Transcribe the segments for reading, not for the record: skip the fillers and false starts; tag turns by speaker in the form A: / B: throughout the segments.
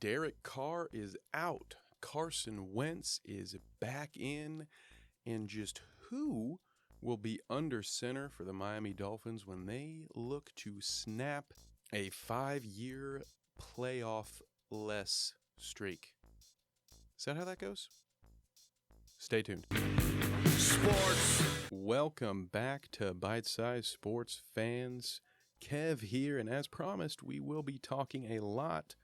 A: Derek Carr is out. Carson Wentz is back in. And just who will be under center for the Miami Dolphins when they look to snap a 5-year playoff-less streak? Is that how that goes? Stay tuned.
B: Sports.
A: Welcome back to Bite Size Sports fans. Kev here, and as promised, we will be talking a lot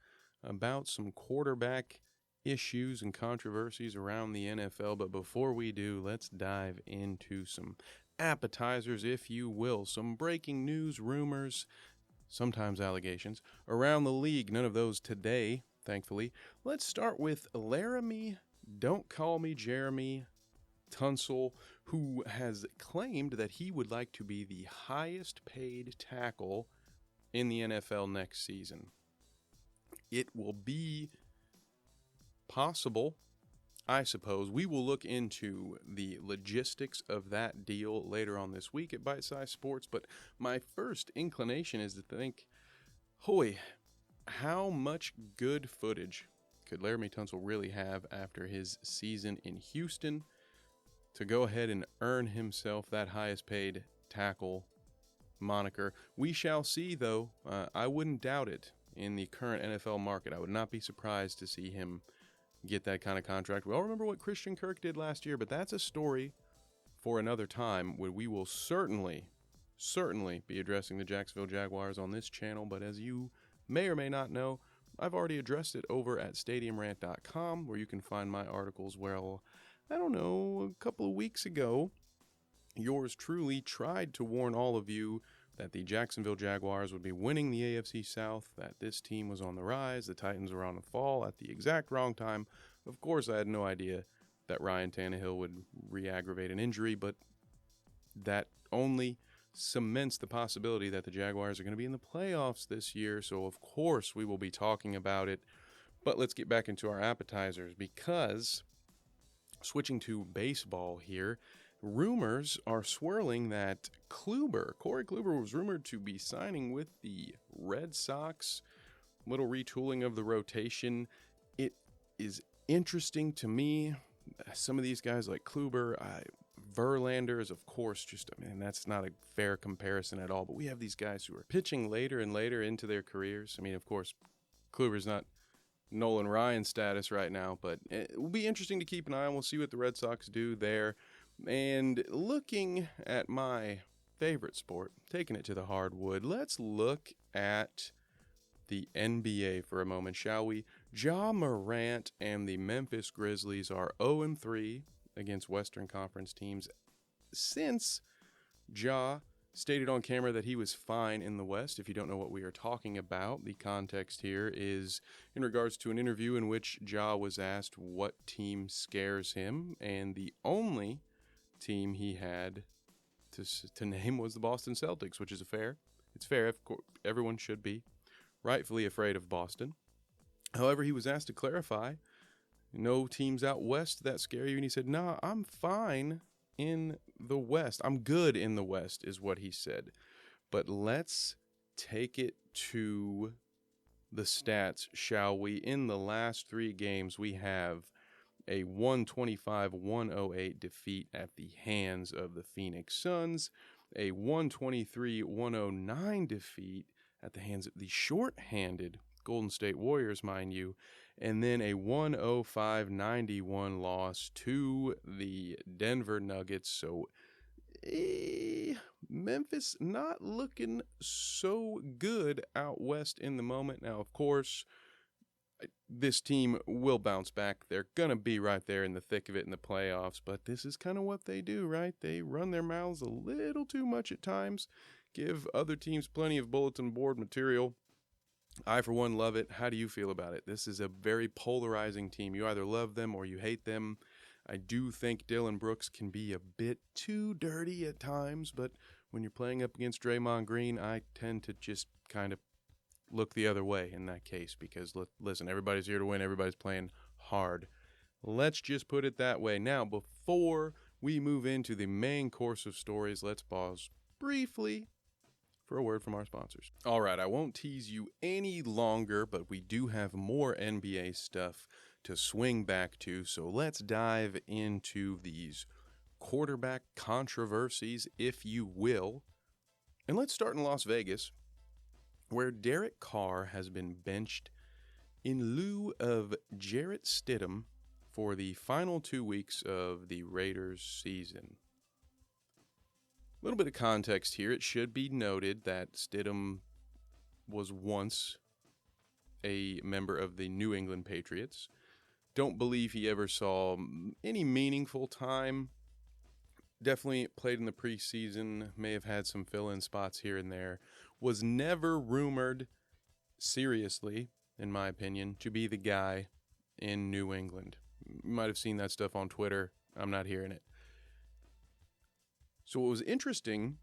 A: about some quarterback issues and controversies around the NFL. But before we do, let's dive into some appetizers, if you will. Some breaking news, rumors, sometimes allegations around the league. None of those today, thankfully. Let's start with Laramie, don't call me Jeremy, Tunsil, who has claimed that he would like to be the highest paid tackle in the NFL next season. It will be possible, I suppose. We will look into the logistics of that deal later on this week at Bite Size Sports, but my first inclination is to think, hoy, how much good footage could Laramie Tunsil really have after his season in Houston to go ahead and earn himself that highest paid tackle moniker? We shall see, though. I wouldn't doubt it in the current NFL market. I would not be surprised to see him get that kind of contract. We all remember what Christian Kirk did last year, but that's a story for another time when we will certainly be addressing the Jacksonville Jaguars on this channel. But as you may or may not know, I've already addressed it over at stadiumrant.com, where you can find my articles. Well, I don't know, a couple of weeks ago, yours truly tried to warn all of you that the Jacksonville Jaguars would be winning the AFC South, that this team was on the rise, the Titans were on the fall at the exact wrong time. Of course, I had no idea that Ryan Tannehill would re-aggravate an injury, but that only cements the possibility that the Jaguars are going to be in the playoffs this year, so of course we will be talking about it. But let's get back into our appetizers, because switching to baseball here, rumors are swirling that Corey Kluber was rumored to be signing with the Red Sox. Little retooling of the rotation. It is interesting to me. Some of these guys like Kluber, Verlander is, of course, that's not a fair comparison at all. But we have these guys who are pitching later and later into their careers. I mean, of course, Kluber's not Nolan Ryan status right now, but it will be interesting to keep an eye on. We'll see what the Red Sox do there. And looking at my favorite sport, taking it to the hardwood, let's look at the NBA for a moment, shall we? Ja Morant and the Memphis Grizzlies are 0-3 against Western Conference teams since Ja stated on camera that he was fine in the West. If you don't know what we are talking about, the context here is in regards to an interview in which Ja was asked what team scares him, and the only team he had to name was the Boston Celtics, which is fair. It's fair. Of course, everyone should be rightfully afraid of Boston. However, he was asked to clarify, no teams out west that scare you, and he said, "Nah, I'm fine in the West. I'm good in the West," is what he said. But let's take it to the stats, shall we? In the last 3 games, we have a 125-108 defeat at the hands of the Phoenix Suns, a 123-109 defeat at the hands of the short-handed Golden State Warriors, mind you, and then a 105-91 loss to the Denver Nuggets. So Memphis not looking so good out west in the moment. Now, of course, this team will bounce back. They're going to be right there in the thick of it in the playoffs, but this is kind of what they do, right? They run their mouths a little too much at times, give other teams plenty of bulletin board material. I, for one, love it. How do you feel about it? This is a very polarizing team. You either love them or you hate them. I do think Dylan Brooks can be a bit too dirty at times, but when you're playing up against Draymond Green, I tend to just kind of look the other way in that case, because listen, everybody's here to win. Everybody's playing hard. Let's just put it that way. Now, before we move into the main course of stories, let's pause briefly for a word from our sponsors. All right, I won't tease you any longer, but we do have more NBA stuff to swing back to, so let's dive into these quarterback controversies, if you will. And let's start in Las Vegas, where Derek Carr has been benched in lieu of Jarrett Stidham for the final 2 weeks of the Raiders season. A little bit of context here. It should be noted that Stidham was once a member of the New England Patriots. Don't believe he ever saw any meaningful time. Definitely played in the preseason, may have had some fill-in spots here and there. Was never rumored, seriously, in my opinion, to be the guy in New England. You might have seen that stuff on Twitter. I'm not hearing it. So it was interesting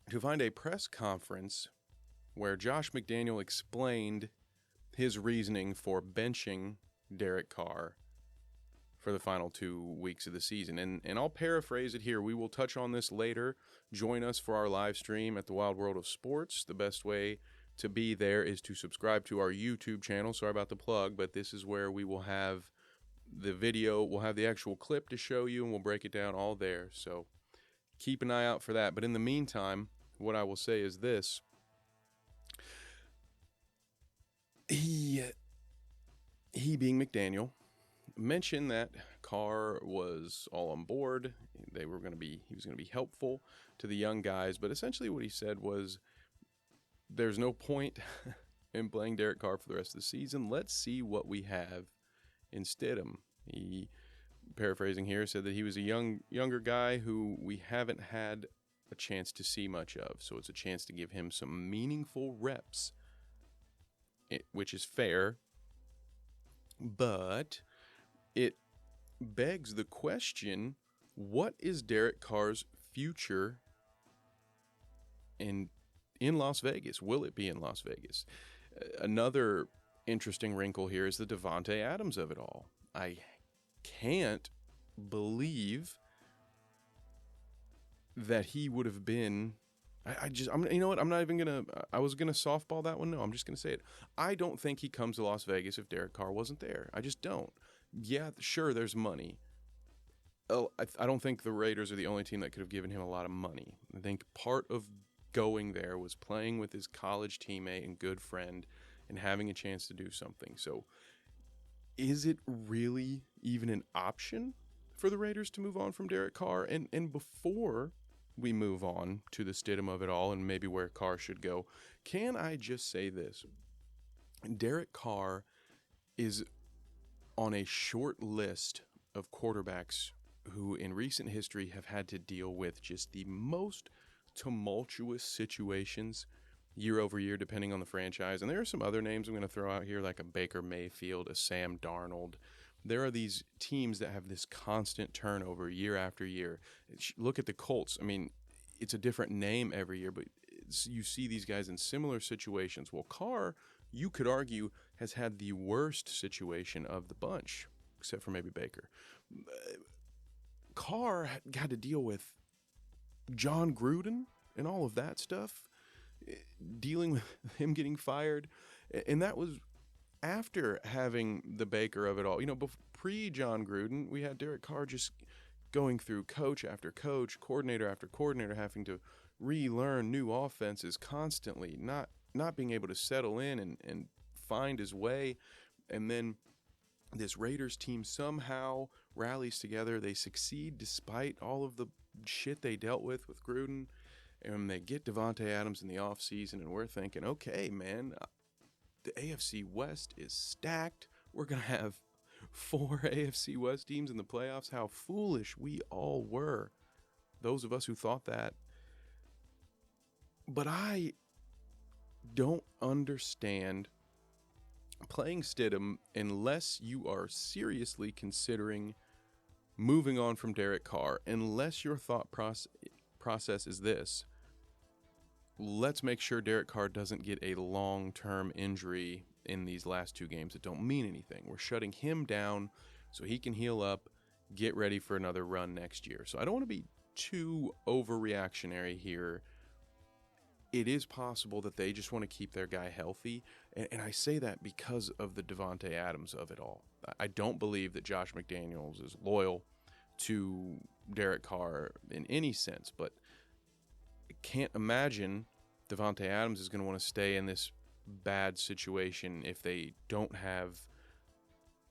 A: to find a press conference where Josh McDaniel explained his reasoning for benching Derek Carr for the final 2 weeks of the season. And I'll paraphrase it here. We will touch on this later. Join us for our live stream at the Wild World of Sports. The best way to be there is to subscribe to our YouTube channel. Sorry about the plug, but this is where we will have the video. We'll have the actual clip to show you, and we'll break it down all there. So keep an eye out for that. But in the meantime, what I will say is this. He being McDaniel, mentioned that Carr was all on board. He was going to be helpful to the young guys. But essentially what he said was, there's no point in playing Derek Carr for the rest of the season. Let's see what we have in Stidham. He, paraphrasing here, said that he was a younger guy who we haven't had a chance to see much of. So it's a chance to give him some meaningful reps, which is fair. But it begs the question, what is Derek Carr's future in Las Vegas? Will it be in Las Vegas? Another interesting wrinkle here is the Davante Adams of it all. I can't believe that he would have been. You know what? I'm not even gonna. I was gonna softball that one. No, I'm just gonna say it. I don't think he comes to Las Vegas if Derek Carr wasn't there. I just don't. Yeah, sure, there's money. I don't think the Raiders are the only team that could have given him a lot of money. I think part of going there was playing with his college teammate and good friend and having a chance to do something. So is it really even an option for the Raiders to move on from Derek Carr? And before we move on to the Stidham of it all and maybe where Carr should go, can I just say this? Derek Carr is on a short list of quarterbacks who in recent history have had to deal with just the most tumultuous situations year over year, depending on the franchise. And there are some other names I'm going to throw out here, like a Baker Mayfield, a Sam Darnold. There are these teams that have this constant turnover year after year. Look at the Colts. I mean, it's a different name every year, but you see these guys in similar situations. Well, Carr, you could argue, has had the worst situation of the bunch, except for maybe Baker. Carr had to deal with John Gruden and all of that stuff, dealing with him getting fired. And that was after having the Baker of it all. You know, pre-John Gruden, we had Derek Carr just going through coach after coach, coordinator after coordinator, having to relearn new offenses constantly, not being able to settle in and find his way. And then this Raiders team somehow rallies together. They succeed despite all of the shit they dealt with Gruden. And they get Davante Adams in the offseason, and we're thinking, okay, man, the AFC West is stacked. We're going to have 4 AFC West teams in the playoffs. How foolish we all were, those of us who thought that. But I don't understand playing Stidham unless you are seriously considering moving on from Derek Carr, unless your thought process is this: let's make sure Derek Carr doesn't get a long-term injury in these last 2 games that don't mean anything. We're shutting him down so he can heal up, get ready for another run next year. So I don't want to be too overreactionary here it is possible that they just want to keep their guy healthy. And I say that because of the Davante Adams of it all. I don't believe that Josh McDaniels is loyal to Derek Carr in any sense, but I can't imagine Davante Adams is going to want to stay in this bad situation if they don't have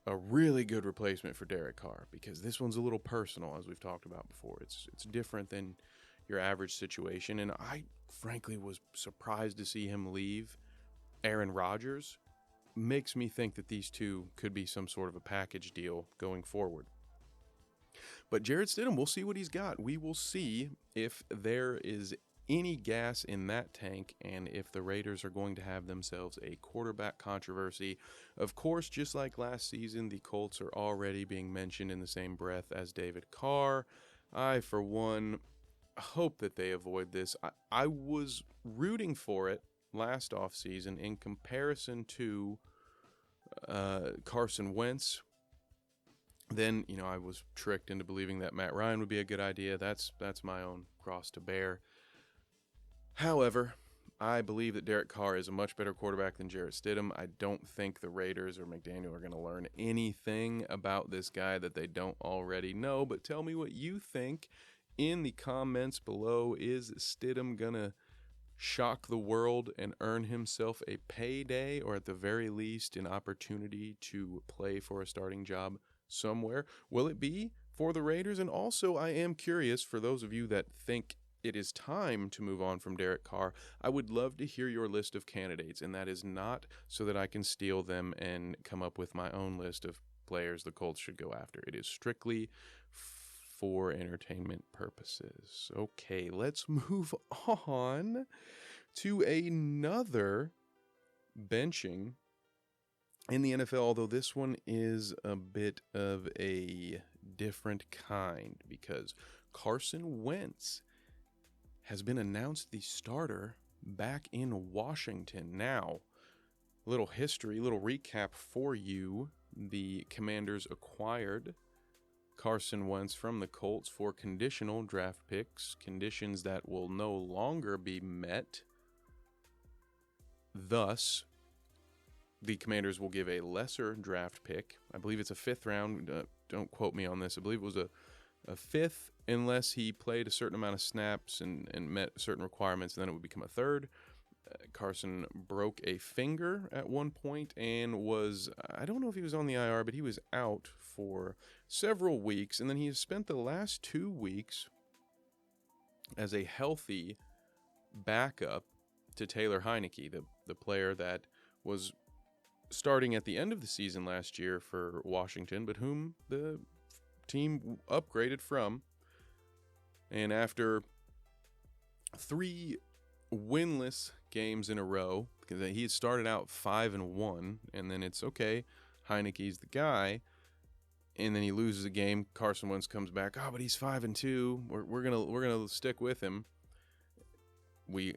A: a really good replacement for Derek Carr, because this one's a little personal, as we've talked about before. It's different than your average situation, and I frankly was surprised to see him leave. Aaron Rodgers makes me think that these two could be some sort of a package deal going forward. But Jarrett Stidham, we'll see what he's got. We will see if there is any gas in that tank, and if the Raiders are going to have themselves a quarterback controversy. Of course, just like last season, the Colts are already being mentioned in the same breath as David Carr. I, for one, hope that they avoid this. I was rooting for it last offseason in comparison to Carson Wentz. Then, I was tricked into believing that Matt Ryan would be a good idea. That's my own cross to bear. However, I believe that Derek Carr is a much better quarterback than Jarrett Stidham. I don't think the Raiders or McDaniel are going to learn anything about this guy that they don't already know. But tell me what you think in the comments below. Is Stidham going to shock the world and earn himself a payday, or at the very least an opportunity to play for a starting job somewhere? Will it be for the Raiders? And also, I am curious, for those of you that think it is time to move on from Derek Carr, I would love to hear your list of candidates, and that is not so that I can steal them and come up with my own list of players the Colts should go after. It is strictly for entertainment purposes. Okay, let's move on to another benching in the NFL, although this one is a bit of a different kind, because Carson Wentz has been announced the starter back in Washington. Now, a little history, a little recap for you. The Commanders acquired Carson Wentz from the Colts for conditional draft picks, conditions that will no longer be met. Thus, the Commanders will give a lesser draft pick. I believe it's a fifth round. Don't quote me on this. I believe it was a fifth, unless he played a certain amount of snaps and met certain requirements, and then it would become a third. Carson broke a finger at one point and was, I don't know if he was on the IR, but he was out for several weeks, and then he has spent the last 2 weeks as a healthy backup to Taylor Heineke, the player that was starting at the end of the season last year for Washington, but whom the team upgraded from. And after 3 winless games in a row, because he had started out 5-1, and then it's okay, Heineke's the guy, and then he loses a game. Carson Wentz comes back. But he's 5-2. We're gonna stick with him. We,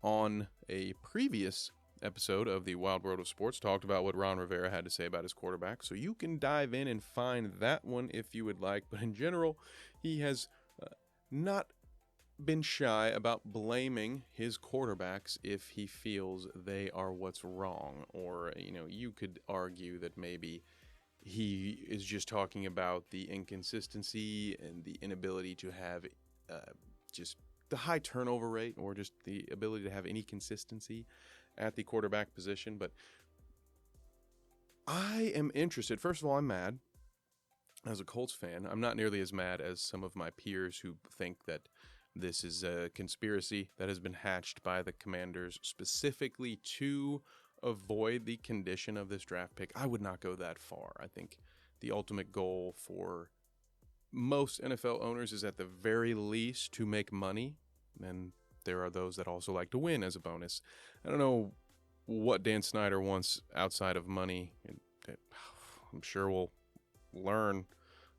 A: on a previous episode of the Wild World of Sports, talked about what Ron Rivera had to say about his quarterback, so you can dive in and find that one if you would like. But in general, he has not been shy about blaming his quarterbacks if he feels they are what's wrong, or you could argue that maybe he is just talking about the inconsistency and the inability to have just the high turnover rate, or just the ability to have any consistency at the quarterback position. But I am interested. First of all, I'm mad. As a Colts fan, I'm not nearly as mad as some of my peers who think that this is a conspiracy that has been hatched by the Commanders specifically to avoid the condition of this draft pick. I would not go that far. I think the ultimate goal for most NFL owners is at the very least to make money, and there are those that also like to win as a bonus. I don't know what Dan Snyder wants outside of money. I'm sure we'll learn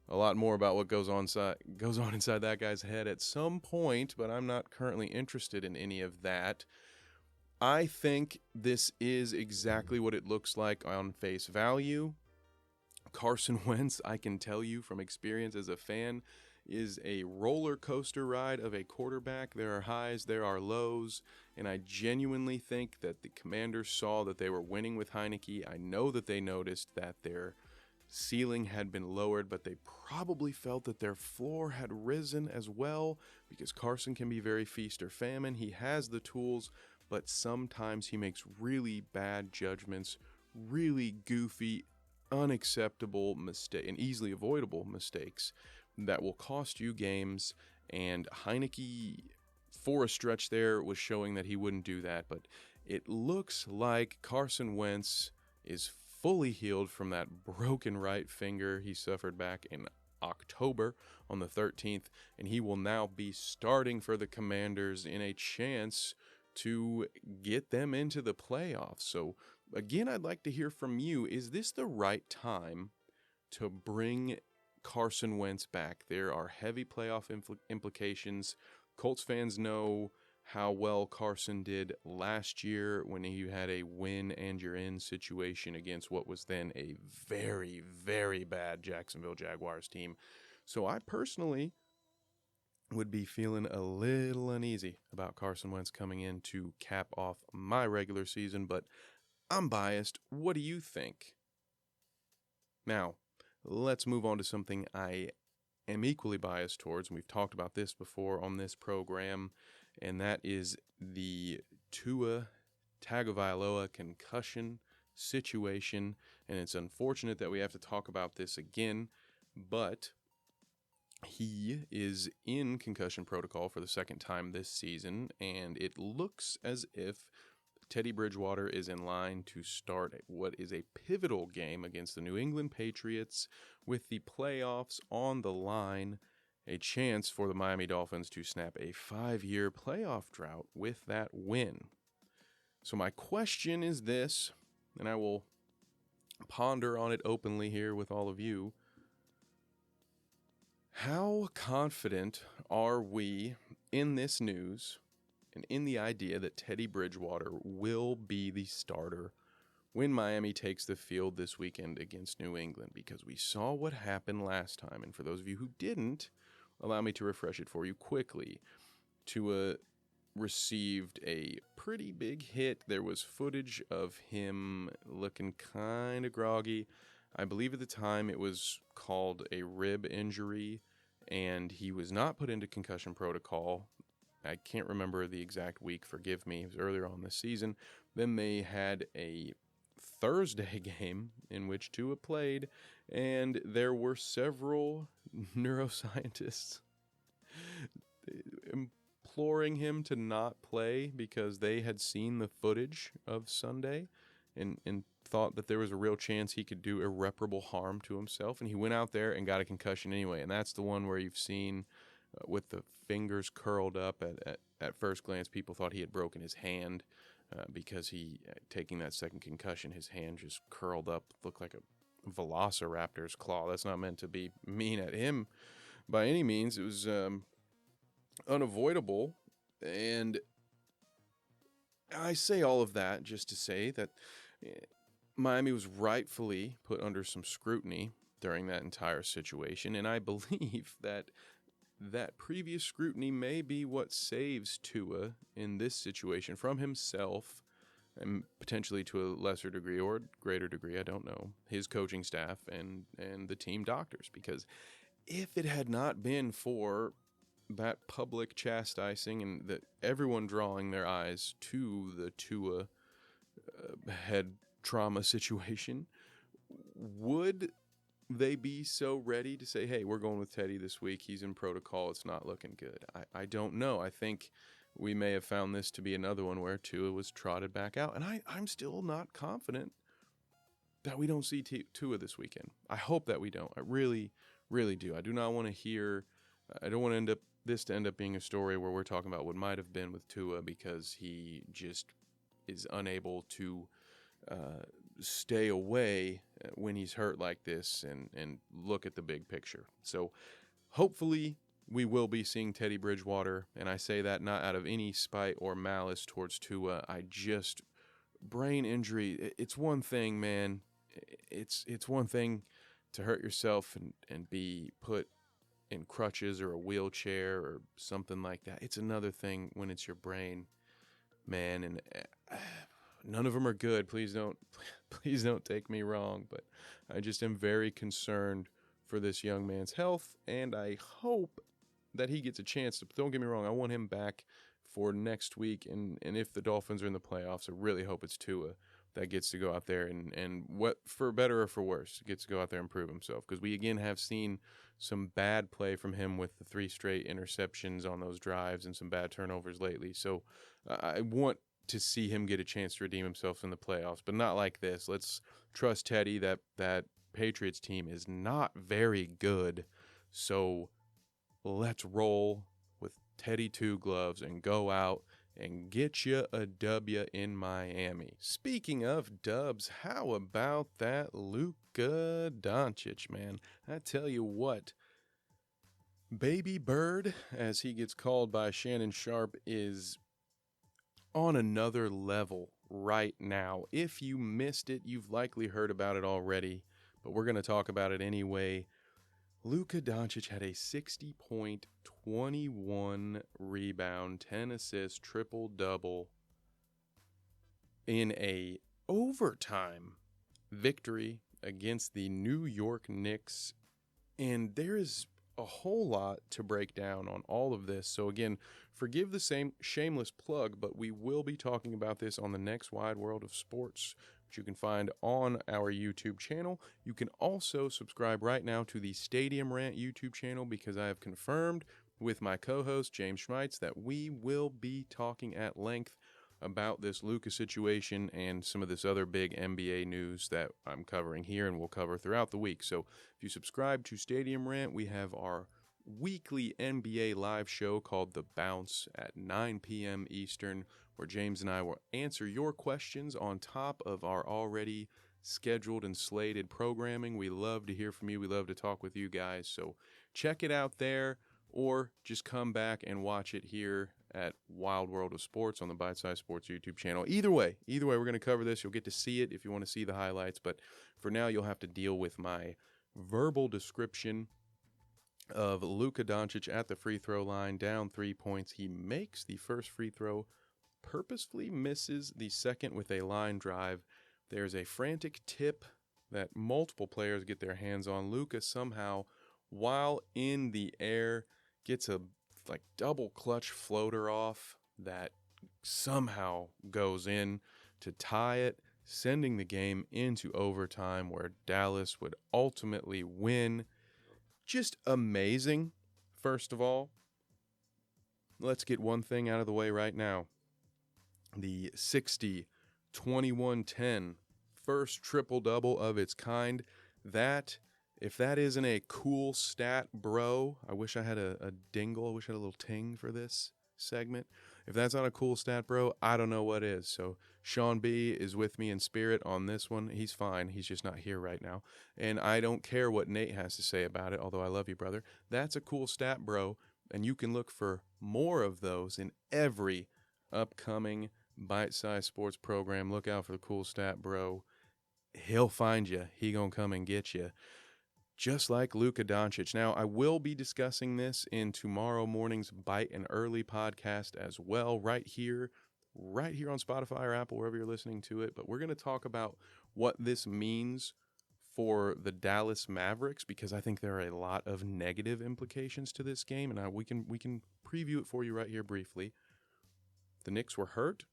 A: a lot more about what goes on inside that guy's head at some point, but I'm not currently interested in any of that. I think this is exactly what it looks like on face value. Carson Wentz, I can tell you from experience as a fan, is a roller coaster ride of a quarterback. There are highs, there are lows, and I genuinely think that the Commanders saw that they were winning with Heineke. I know that they noticed that their ceiling had been lowered, but they probably felt that their floor had risen as well, because Carson can be very feast or famine. He has the tools, but sometimes he makes really bad judgments, really goofy, unacceptable mistake and easily avoidable mistakes that will cost you games. And Heineke, for a stretch there, was showing that he wouldn't do that, but it looks like Carson Wentz is fully healed from that broken right finger he suffered back in October on the 13th, and he will now be starting for the Commanders in a chance to get them into the playoffs. So again, I'd like to hear from you. Is this the right time to bring Carson Wentz back? There are heavy playoff implications. Colts fans know how well Carson did last year when he had a win and you're in situation against what was then a very, very bad Jacksonville Jaguars team. So I personally would be feeling a little uneasy about Carson Wentz coming in to cap off my regular season, but I'm biased. What do you think? Now, let's move on to something I am equally biased towards, and we've talked about this before on this program, and that is the Tua Tagovailoa concussion situation. And it's unfortunate that we have to talk about this again, but he is in concussion protocol for the second time this season, and it looks as if Teddy Bridgewater is in line to start what is a pivotal game against the New England Patriots with the playoffs on the line, a chance for the Miami Dolphins to snap a 5-year playoff drought with that win. So my question is this, and I will ponder on it openly here with all of you. How confident are we in this news and in the idea that Teddy Bridgewater will be the starter when Miami takes the field this weekend against New England? Because we saw what happened last time, and for those of you who didn't, allow me to refresh it for you quickly. Tua received a pretty big hit. There was footage of him looking kind of groggy. I believe at the time it was called a rib injury, and he was not put into concussion protocol. I can't remember the exact week, forgive me. It was earlier on this season. Then they had a Thursday game in which Tua played, and there were several neuroscientists imploring him to not play because they had seen the footage of Sunday and thought that there was a real chance he could do irreparable harm to himself, and he went out there and got a concussion anyway. And that's the one where you've seen with the fingers curled up. At first glance, people thought he had broken his hand because he, taking that second concussion, his hand just curled up, looked like a velociraptor's claw. That's not meant to be mean at him by any means. It was unavoidable, and I say all of that just to say that Miami was rightfully put under some scrutiny during that entire situation, and I believe that previous scrutiny may be what saves Tua in this situation from himself, and potentially to a lesser degree or greater degree, I don't know, his coaching staff and the team doctors. Because if it had not been for that public chastising and everyone drawing their eyes to the Tua head trauma situation, would they be so ready to say, hey, we're going with Teddy this week, he's in protocol, it's not looking good? I don't know. I think we may have found this to be another one where Tua was trotted back out, and I'm still not confident that we don't see Tua this weekend. I hope that we don't. I really, really do. I do not want to hear, I don't want to end up being a story where we're talking about what might have been with Tua because he just is unable to stay away when he's hurt like this and look at the big picture. So hopefully we will be seeing Teddy Bridgewater, and I say that not out of any spite or malice towards Tua. Brain injury, it's one thing, man. It's one thing to hurt yourself and be put in crutches or a wheelchair or something like that. It's another thing when it's your brain, man, and none of them are good. Please don't take me wrong, but I just am very concerned for this young man's health, and I hope that he gets a chance to. Don't get me wrong, I want him back for next week, and if the Dolphins are in the playoffs, I really hope it's Tua that gets to go out there and what, for better or for worse, gets to go out there and prove himself, because we again have seen some bad play from him with the 3 straight interceptions on those drives and some bad turnovers lately. So I want to see him get a chance to redeem himself in the playoffs, but not like this. Let's trust Teddy. That Patriots team is not very good, so let's roll with Teddy Two Gloves and go out and get you a W in Miami. Speaking of dubs, how about that Luka Doncic, man? I tell you what, Baby Bird, as he gets called by Shannon Sharp, is on another level right now. If you missed it, you've likely heard about it already, but we're going to talk about it anyway. Luka Doncic had a 60-point, 21 rebound, 10 assists, triple-double in a overtime victory against the New York Knicks. And there is a whole lot to break down on all of this. So again, forgive the same shameless plug, but we will be talking about this on the next Wide World of Sports, which you can find on our YouTube channel. You can also subscribe right now to the Stadium Rant YouTube channel, because I have confirmed with my co-host James Schmeitz that we will be talking at length about this Luka situation and some of this other big NBA news that I'm covering here and we'll cover throughout the week. So if you subscribe to Stadium Rant, we have our weekly NBA live show called The Bounce at 9 p.m. Eastern, where James and I will answer your questions on top of our already scheduled and slated programming. We love to hear from you. We love to talk with you guys. So check it out there, or just come back and watch it here at Wild World of Sports on the Bitesize Sports YouTube channel. Either way, we're going to cover this. You'll get to see it if you want to see the highlights, but for now, you'll have to deal with my verbal description of Luka Doncic at the free throw line, down 3 points. He makes the first free throw, purposefully misses the second with a line drive. There's a frantic tip that multiple players get their hands on. Luka somehow, while in the air, gets a double clutch floater off that somehow goes in to tie it, sending the game into overtime, where Dallas would ultimately win. Just amazing. First of all, let's get one thing out of the way right now. The 60-21-10 first triple-double of its kind. If that isn't a cool stat, bro, I wish I had a dingle. I wish I had a little ting for this segment. If that's not a cool stat, bro, I don't know what is. So Sean B is with me in spirit on this one. He's fine. He's just not here right now. And I don't care what Nate has to say about it, although I love you, brother. That's a cool stat, bro. And you can look for more of those in every upcoming Bite-Size Sports program. Look out for the cool stat, bro. He'll find you. He gonna come and get you. Just like Luka Doncic. Now, I will be discussing this in tomorrow morning's Bite and Early podcast as well, right here on Spotify or Apple, wherever you're listening to it. But we're going to talk about what this means for the Dallas Mavericks, because I think there are a lot of negative implications to this game, and we can preview it for you right here briefly. The Knicks were hurt.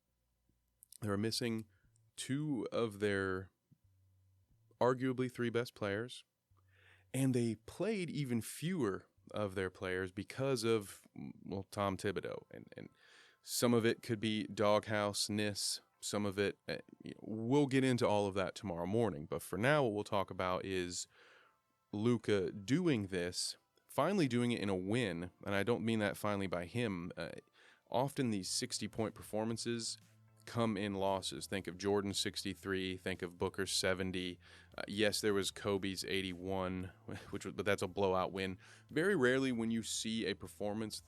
A: They were missing 2 of their arguably 3 best players. And they played even fewer of their players because of, Tom Thibodeau. And some of it could be doghouse-ness. Some of it, we'll get into all of that tomorrow morning. But for now, what we'll talk about is Luka doing this, finally doing it in a win. And I don't mean that finally by him. Often these 60-point performances come in losses. Think of Jordan's 63, think of Booker's 70. Yes, there was Kobe's 81, but that's a blowout win. Very rarely when you see a performance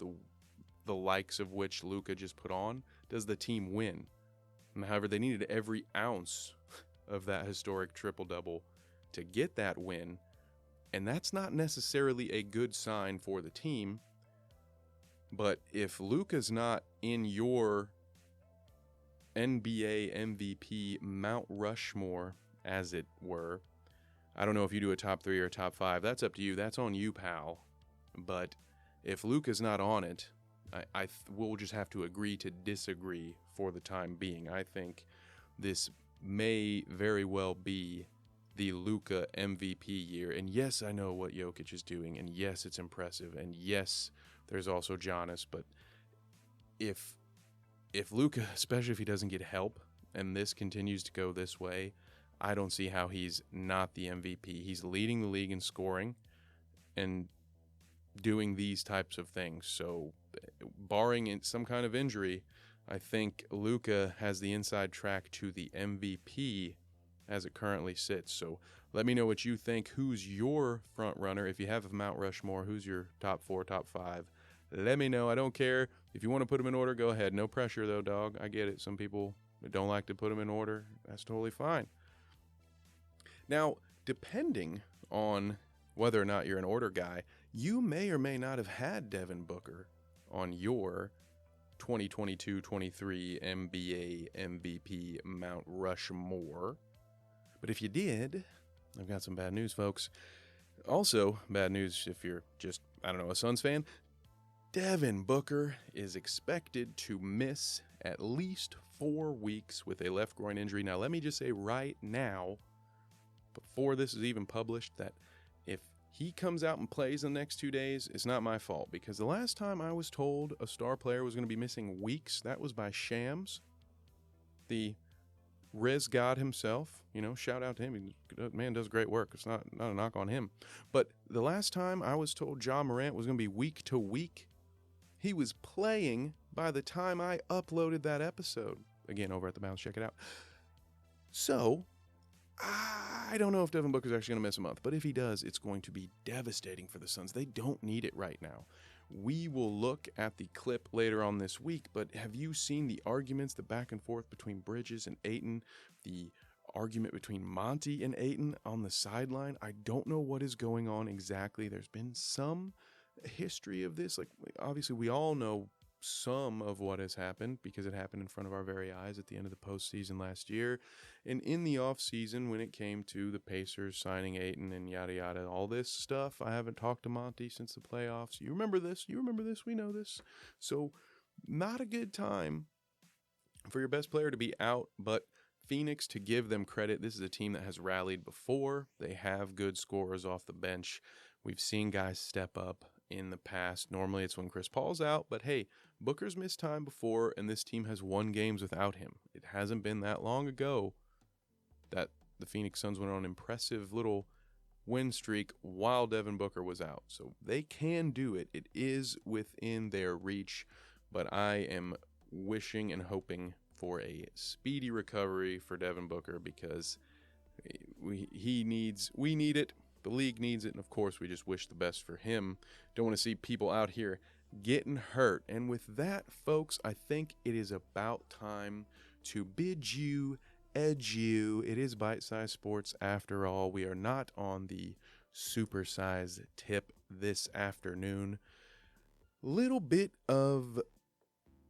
A: the likes of which Luka just put on, does the team win. However, they needed every ounce of that historic triple-double to get that win, And that's not necessarily a good sign for the team. But if Luka's not in your NBA MVP Mount Rushmore, as it were, I don't know if you do a top 3 or a top 5. That's up to you. That's on you, pal. But if Luka's not on it, we'll just have to agree to disagree for the time being. I think this may very well be the Luka MVP year. And yes, I know what Jokic is doing. And yes, it's impressive. And yes, there's also Giannis. But if Luka, especially if he doesn't get help, and this continues to go this way, I don't see how he's not the MVP. He's leading the league in scoring and doing these types of things. So barring some kind of injury, I think Luka has the inside track to the MVP as it currently sits. So let me know what you think. Who's your front runner? If you have a Mount Rushmore, who's your top 4, top 5? Let me know. I don't care. If you want to put them in order, go ahead. No pressure, though, dog. I get it. Some people don't like to put them in order. That's totally fine. Now, depending on whether or not you're an order guy, you may or may not have had Devin Booker on your 2022-23 NBA MVP Mount Rushmore. But if you did, I've got some bad news, folks. Also, bad news if you're just, a Suns fan. Devin Booker is expected to miss at least 4 weeks with a left groin injury. Now, let me just say right now, before this is even published, that if he comes out and plays the next 2 days, it's not my fault. Because the last time I was told a star player was going to be missing weeks, that was by Shams, the Riz God himself. Shout out to him. Man does great work. It's not a knock on him. But the last time I was told Ja Morant was going to be week to week, he was playing by the time I uploaded that episode. Again, over at The Bounce, check it out. So, I don't know if Devin Booker's actually going to miss a month, but if he does, it's going to be devastating for the Suns. They don't need it right now. We will look at the clip later on this week, but have you seen the arguments, the back and forth between Bridges and Ayton, the argument between Monty and Ayton on the sideline? I don't know what is going on exactly. There's been some history of this. Like, obviously, we all know some of what has happened because it happened in front of our very eyes at the end of the postseason last year. And in the offseason, when it came to the Pacers signing Ayton and yada yada, all this stuff, I haven't talked to Monty since the playoffs. You remember this? We know this. So not a good time for your best player to be out, but Phoenix, to give them credit, this is a team that has rallied before. They have good scorers off the bench. We've seen guys step up in the past. Normally it's when Chris Paul's out, but hey, Booker's missed time before, and this team has won games without him. It hasn't been that long ago that the Phoenix Suns went on an impressive little win streak while Devin Booker was out. So they can do it. It is within their reach, but I am wishing and hoping for a speedy recovery for Devin Booker because we need it. The league needs it, and of course, we just wish the best for him. Don't want to see people out here getting hurt. And with that, folks, I think it is about time to bid you adieu. It is Bite-Size Sports after all. We are not on the supersize tip this afternoon. Little bit of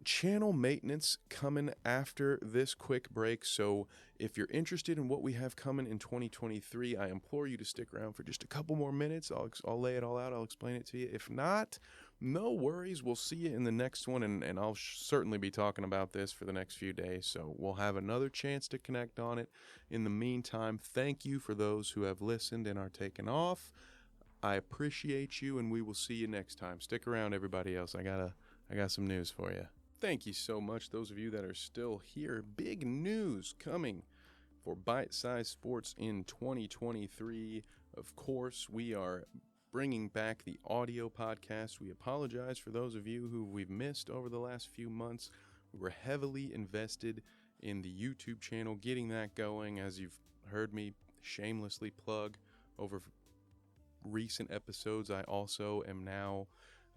A: channel maintenance coming after this quick break, so if you're interested in what we have coming in 2023, I implore you to stick around for just a couple more minutes. I'll lay it all out. I'll explain it to you. If not, no worries. We'll see you in the next one, and I'll certainly be talking about this for the next few days, so we'll have another chance to connect on it. In the meantime, thank you for those who have listened and are taken off. I appreciate you, and we will see you next time. Stick around, everybody else. I got some news for you. Thank you so much, those of you that are still here. Big news coming for Bite-Size Sports in 2023. Of course, we are bringing back the audio podcast. We apologize for those of you who we've missed over the last few months. We were heavily invested in the YouTube channel, getting that going, as you've heard me shamelessly plug over recent episodes. I also am now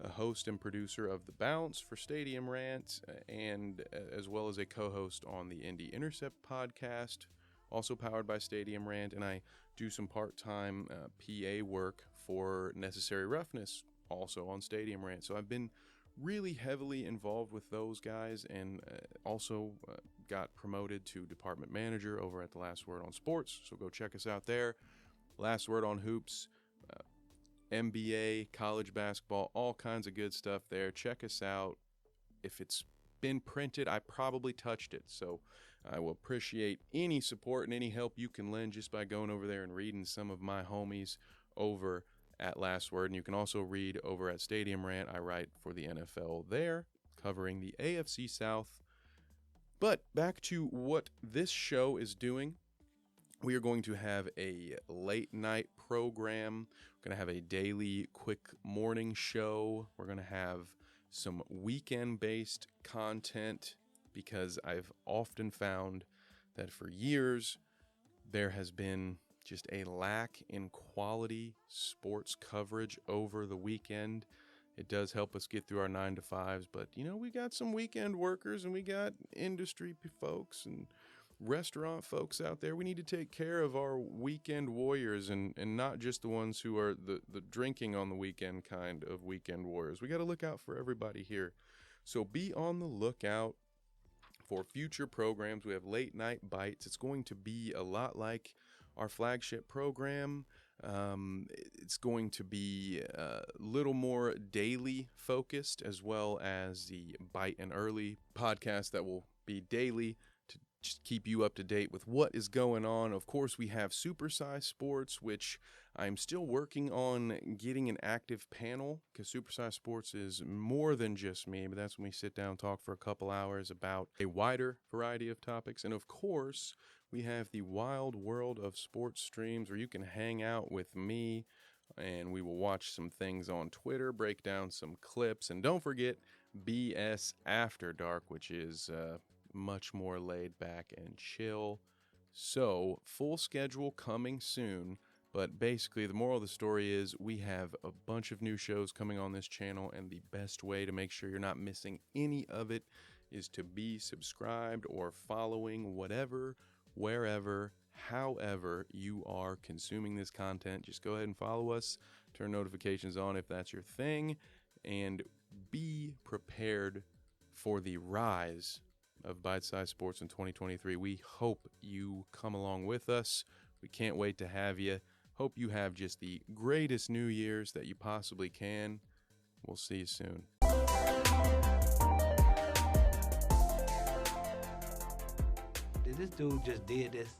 A: a host and producer of The Bounce for Stadium Rant, and as well as a co-host on the Indie Intercept podcast, also powered by Stadium Rant, and I do some part-time PA work for Necessary Roughness, also on Stadium Rant. So I've been really heavily involved with those guys, and also got promoted to department manager over at the Last Word on Sports. So go check us out there. Last Word on Hoops, NBA, college basketball, all kinds of good stuff there. Check us out. If it's been printed, I probably touched it, so I will appreciate any support and any help you can lend just by going over there and reading some of my homies over at Last Word. And you can also read over at Stadium Rant. I write for the NFL there, covering the AFC South. But back to what this show is doing. We are going to have a late night program. We're going to have a daily quick morning show. We're going to have some weekend-based content, because I've often found that for years there has been just a lack in quality sports coverage over the weekend. It does help us get through our 9-to-5s, but we got some weekend workers and we got industry folks and restaurant folks out there. We need to take care of our weekend warriors, and not just the ones who are the drinking on the weekend kind of weekend warriors. We got to look out for everybody here. So be on the lookout for future programs. We have Late Night Bites. It's going to be a lot like our flagship program. It's going to be a little more daily focused, as well as the Bite and Early podcast that will be daily, just keep you up to date with what is going on. Of course, we have Supersize Sports, which I'm still working on getting an active panel, because Supersize Sports is more than just me, but that's when we sit down and talk for a couple hours about a wider variety of topics. And of course, we have the Wild World of Sports streams, where you can hang out with me and we will watch some things on Twitter, break down some clips, and don't forget BS After Dark, which is much more laid back and chill. So full schedule coming soon, but basically the moral of the story is we have a bunch of new shows coming on this channel, and the best way to make sure you're not missing any of it is to be subscribed or following whatever, wherever, however you are consuming this content. Just go ahead and follow us, turn notifications on if that's your thing, and be prepared for the rise of Bite Size Sports in 2023. We hope you come along with us. We can't wait to have you. Hope you have just the greatest New Year's that you possibly can. We'll see you soon.
B: This dude just did this